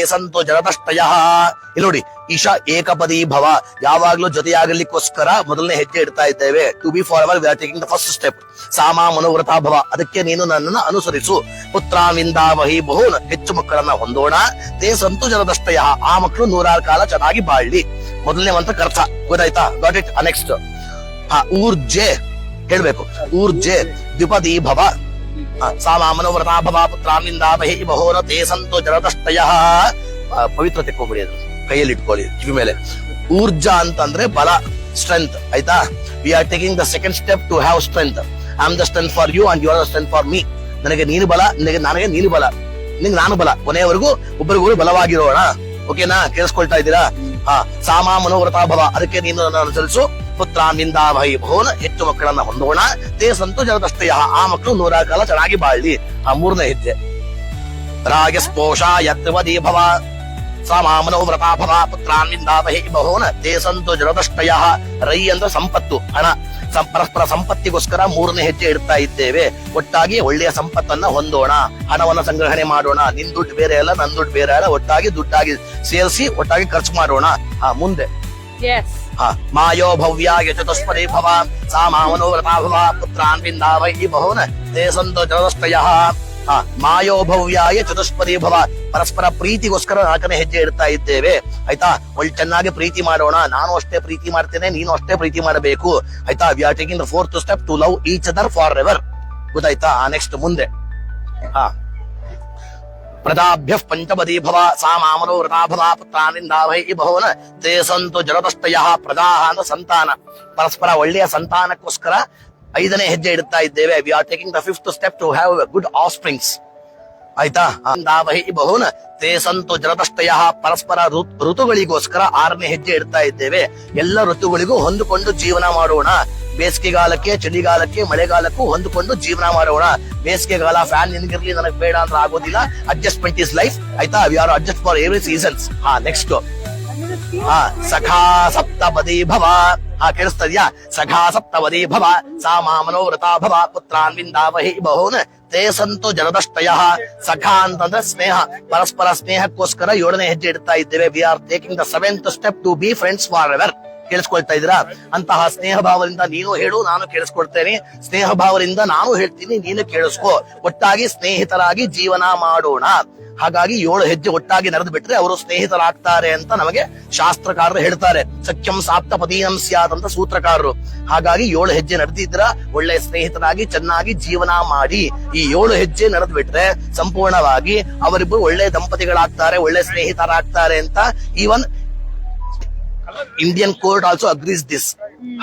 ಸಂತೋ ಜರತಷ್ಟಯ. ಇಲ್ಲಿ ನೋಡಿ, ಈಶಾ ಏಕಪದಿ ಭವ, ಯಾವಾಗ್ಲೂ ಜೊತೆಯಾಗಲಿಕ್ಕೋಸ್ಕರ ಮೊದಲನೇ ಹೆಜ್ಜೆ ಇಡ್ತಾ ಇದ್ದೇವೆ. To be forever we are taking the first step. ಸಾಮ ಮನೋವ್ರತ ಭವ, ಅದಕ್ಕೆ ನೀನು ನನ್ನನ್ನು ಅನುಸರಿಸು. ಪುತ್ರಾವಿಂದಾವಹಿ ಬಹುನ್, ಹೆಚ್ಚು ಮಕ್ಕಳನ್ನ ಹೊಂದೋಣ. ತೇ ಸಂತು ಜರತಷ್ಟಯ, ಆ ಮಕ್ಕಳು 106 ಕಾಲ ಚೆನ್ನಾಗಿ ಬಾಳ್ಲಿ. ಮೊದಲನೇ ಮಂತ್ರಕ್ಕೆ ಅರ್ಥ ಗೊತ್ತಾಯ್ತಾ? Got it? ನೆಕ್ಸ್ಟ್ ಊರ್ಜೆ ಹೇಳ್ಬೇಕು. ಊರ್ಜೆ ದ್ವಿಪದಿ ಭವ, ಸಾಮ ಮನೋವ್ರತ ಭವ ಪುತ್ರಾವಿಂದಾವಹಿ ಬಹುನ ತೇ ಸಂತು ಜರತಷ್ಟಯ. ಪವಿತ್ರ ತೆಕ್ಕೋಬಿಡಿ, ಅದು ಕೈಯಲ್ಲಿ ಇಟ್ಕೊಳ್ಳಿ ಕಿವಿ ಮೇಲೆ. ಊರ್ಜಾ ಅಂತಂದ್ರೆ ಬಲ, ಸ್ಟ್ರೆಂತ್. ಆಯ್ತಾ? We are taking the second step to have strength. I am the strength for you and you are the strength for me. ನನಗೆ ನೀನು ಬಲ, ನನಗೆ ನೀನು ಬಲ, ನಿಂಗೆ ನಾನು ಬಲ. ಕೊನೆಯವರೆಗೂ ಒಬ್ಬರಿಗೂ ಬಲವಾಗಿರೋಣ. ಓಕೆನಾ? ಕೇಳಿಸ್ಕೊಳ್ತಾ ಇದ್ದೀರಾ? ಸಾಮ ಮನೋವ್ರತ ಭವ, ಅದಕ್ಕೆ ನೀನು ನನ್ನ ಅನುಸರಿಸು. ಪುತ್ರಾವಿಂದಾವಹಿ ಬಹುನ, ಹೆಚ್ಚು ಮಕ್ಕಳನ್ನ ಹೊಂದೋಣ. ತೇ ಸಂತು ಜರತಷ್ಟಯ, ಆ ಮಕ್ಕಳು 106 ಕಾಲ ಚೆನ್ನಾಗಿ ಬಾಳ್ಲಿ. ಮೂರನೇ ಹೆಜ್ಜೆ ರಾಗಸ್ಪೋಷ ಯತ್ವದಿ ಭವ, ಸಾಮ ಮನೋವ್ರತ ಭವ ಪುತ್ರಾನ್ವಿಂದಾವಹಿ ಬಹುನ ತೇ ಸಂತು ಜರತಷ್ಟಯ. ರೈ ಅಂದ್ರೆ ಸಂಪತ್ತು, ಹಣ. ಪರಸ್ಪರ ಸಂಪತ್ತಿಗೋಸ್ಕರ ಮೂರನೇ ಹೆಜ್ಜೆ ಇಡ್ತಾ ಇದ್ದೇವೆ. ಒಟ್ಟಾಗಿ ಒಳ್ಳೆಯ ಸಂಪತ್ತನ್ನ ಹೊಂದೋಣ, ಹಣವನ್ನ ಸಂಗ್ರಹಣೆ ಮಾಡೋಣ. ನಿನ್ ದುಡ್ಡು ಬೇರೆ ಅಲ್ಲ, ನನ್ ದುಡ್ಡು ಬೇರೆ ಅಲ್ಲ, ಒಟ್ಟಾಗಿ ದುಡ್ಡಾಗಿ ಸೇರಿಸಿ ಒಟ್ಟಾಗಿ ಖರ್ಚು ಮಾಡೋಣ. ಮುಂದೆ ಮಾಯೋ ಭವ್ಯಾಯ ಚತುಷ್ಪದಿ ಭವ, ಸಾಮ ಮನೋವ್ರತ ಭವ ಪುತ್ರಾನ್ವಿಂದಾವಹಿ ಬಹುನ ತೇ ಸಂತು ಜರತಷ್ಟಯ. ಮಾಯೋ ಭವ್ಯಾಯ ಚತುಷ್ಪದಿ ಭವ, ಪರಸ್ಪರ ಪ್ರೀತಿಗೋಸ್ಕರ 4ನೇ ಹೆಜ್ಜೆ ಇಡ್ತಾ ಇದ್ದೇವೆ. ಆಯ್ತಾ? ಒಳ್ಳೆ ಚೆನ್ನಾಗಿ ಪ್ರೀತಿ ಮಾಡೋಣ. ನಾನು ಅಷ್ಟೇ ಪ್ರೀತಿ ಮಾಡ್ತೇನೆ, ನೀನು ಅಷ್ಟೇ ಪ್ರೀತಿ ಮಾಡಬೇಕು. ಆಯ್ತಾ? We are taking the fourth step to love each other forever. ಗೊತ್ತಾಯ್ತಾ? ನೆಕ್ಸ್ಟ್ ಮುಂದೆ ಪ್ರಜಾಭ್ಯ ಪಂಚಪದಿ ಭವ, ಸಾಮ ಮನೋವ್ರತ ಭವ ಪುತ್ರಾನ್ವಿಂದಾವಹಿ ಬಹುನ ತೇ ಸಂತು ಜರತಷ್ಟಯ. ಪ್ರಜಾ ಅಂದ್ರೆ ಸಂತಾನ, ಪರಸ್ಪರ ಒಳ್ಳೆಯ ಸಂತಾನಕ್ಕೋಸ್ಕರ 5ನೇ ಹೆಜ್ಜೆ ಇಡ್ತಾ ಇದ್ದೇವೆ. We are taking the fifth step to have good offsprings. ಆಯ್ತಾ? ದಾವಹಿ ಬಹುನ ತೇ ಸಂತು ಜರತಷ್ಟಯ. ಪರಸ್ಪರ ಋತುಗಳಿಗೋಸ್ಕರ 6ನೇ ಹೆಜ್ಜೆ ಇಡ್ತಾ ಇದ್ದೇವೆ. ಎಲ್ಲ ಋತುಗಳಿಗೂ ಹೊಂದಿಕೊಂಡು ಜೀವನ ಮಾಡೋಣ. ಬೇಸಿಗೆಗಾಲಕ್ಕೆ, ಚಳಿಗಾಲಕ್ಕೆ, ಮಳೆಗಾಲಕ್ಕೂ ಹೊಂದಿಕೊಂಡು ಜೀವನ ಮಾಡೋಣ. ಬೇಸಿಗೆಗಾಲ ಫ್ಯಾನ್ ನಿನ್ಗಿರ್ಲಿ, ನನಗೆ ಬೇಡ ಅಂದ್ರೆ ಆಗೋದಿಲ್ಲ. Adjustment is life. ಆಯ್ತಾ? We are adjust for every seasons. Next ಸಖಾ ಸಪ್ತಪದಿ ಭವ. ಕೇಳಿಸ್ತದ್ಯಾ? ಸಖಾ ಸಪ್ತಪದಿ ಭವ, ಸಾಮ ಮನೋವ್ರತ ಭವ ಪುತ್ರಾನ್ವಿಂದಾವಹಿ ಬಹುನ ತೇ ಸಂತು ಜರತಷ್ಟಯ. ಸಖಾ ಅಂತಂದ್ರೆ ಸ್ನೇಹ, ಪರಸ್ಪರ ಸ್ನೇಹಕ್ಕೋಸ್ಕರ 7ನೇ ಹೆಜ್ಜೆ ಇಡ್ತಾ ಇದ್ದೇವೆ. We are taking the 7th step to be friends forever. ಕೇಳಿಸ್ಕೊಳ್ತಾ ಇದ್ದೀರಾ? ಅಂತಹ ಸ್ನೇಹ ಭಾವದಿಂದ ನೀನು ಹೇಳು, ನಾನು ಕೇಳಿಸ್ಕೊಳ್ತೇನೆ. ಸ್ನೇಹ ಭಾವದಿಂದ ನಾನು ಹೇಳ್ತೀನಿ, ನೀನು ಕೇಳಿಸ್ಕೊ. ಒಟ್ಟಾಗಿ ಸ್ನೇಹಿತರಾಗಿ ಜೀವನ ಮಾಡೋಣ. ಹಾಗಾಗಿ 7 ಹೆಜ್ಜೆ ಒಟ್ಟಾಗಿ ನಡೆದು ಬಿಟ್ರೆ ಅವರು ಸ್ನೇಹಿತರಾಗ್ತಾರೆ ಅಂತ ನಮಗೆ ಶಾಸ್ತ್ರಕಾರರು ಹೇಳ್ತಾರೆ. ಸಖ್ಯಂ ಸಾಪ್ತಪದೀನಂ ಸ್ಯಾತ್ ಅಂತ ಸೂತ್ರಕಾರರು. ಹಾಗಾಗಿ 7 ಹೆಜ್ಜೆ ನಡೆದಿದ್ರ ಒಳ್ಳೆ ಸ್ನೇಹಿತರಾಗಿ ಚೆನ್ನಾಗಿ ಜೀವನ ಮಾಡಿ. ಈ 7 ಹೆಜ್ಜೆ ನಡೆದು ಬಿಟ್ರೆ ಸಂಪೂರ್ಣವಾಗಿ ಅವರಿಬ್ಬರು ಒಳ್ಳೆ ದಂಪತಿಗಳಾಗ್ತಾರೆ, ಒಳ್ಳೆ ಸ್ನೇಹಿತರಾಗ್ತಾರೆ ಅಂತ even Indian court also agrees this.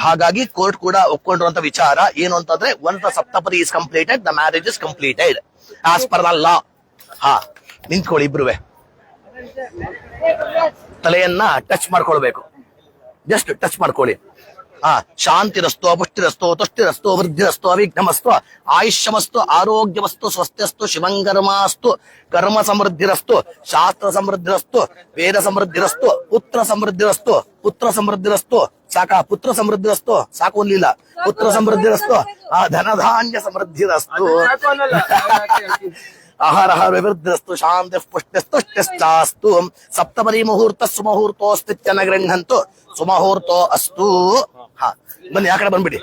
ಹಾಗಾಗಿ ಕೋರ್ಟ್ ಕೂಡ ಒಪ್ಕೊಂಡಿರುವಂತ ವಿಚಾರ ಏನು ಅಂತಂದ್ರೆ, once the Saptapadi is completed, the marriage is completed as per the law. ನಿಂತ್ಕೊಳ್ಳಿ ಇಬ್ರುವೆ. ತಲೆಯನ್ನ ಟಚ್ ಮಾಡ್ಕೊಳ್ಬೇಕು, ಜಸ್ಟ್ ಟಚ್ ಮಾಡ್ಕೊಳ್ಳಿ. ಶಾಂತಿರಸ್ತು, ಅಪುಷ್ಟಿರಸ್ತು, ತುಷ್ಟಿರಸ್ತು, ವೃದ್ಧಿರಸ್ತು, ಅವಿಘ್ನಮಸ್ತು, ಆಯುಷ್ಯಮಸ್ತು, ಆರೋಗ್ಯವಸ್ತು, ಸ್ವಸ್ಥಸ್ತು, ಶಿವಂಗರ್ಮಾಸ್ತು, ಕರ್ಮ ಸಮೃದ್ಧಿರಸ್ತು, ಶಾಸ್ತ್ರ ಸಮೃದ್ಧಿರಸ್ತು, ವೇದ ಸಮೃದ್ಧಿರಸ್ತು, ಪುತ್ರ ಸಮೃದ್ಧಿರಸ್ತು. ಪುತ್ರ ಸಮೃದ್ಧಿರಸ್ತು ಸಾಕ? ಪುತ್ರ ಸಮೃದ್ಧಿರಸ್ತು ಸಾಕು ಅನ್ಲಿಲ್ಲ. ಪುತ್ರ ಸಮೃದ್ಧಿರಸ್ತು, ಧನಧಾನ್ಯ ಸಮೃದ್ಧಿರಸ್ತು, ಆಹಾರ ವಿವೃದ್ಧಸ್ತು, ಶಾಂತಿ ಪುಷ್ಟಿಸ್ತುಷ್ಟಿಶ್ಚಾಸ್ತು. ಸಪ್ತಪದಿ ಮುಹೂರ್ತ ಸುಮುಹೂರ್ತೋಸ್ತಿತ್ಯನ ಗೃಹಂತು, ಸುಮುಹೂರ್ತೋ ಅಸ್ತು. ಬನ್ನಿ, ಆ ಕಡೆ ಬಂದ್ಬಿಡಿ.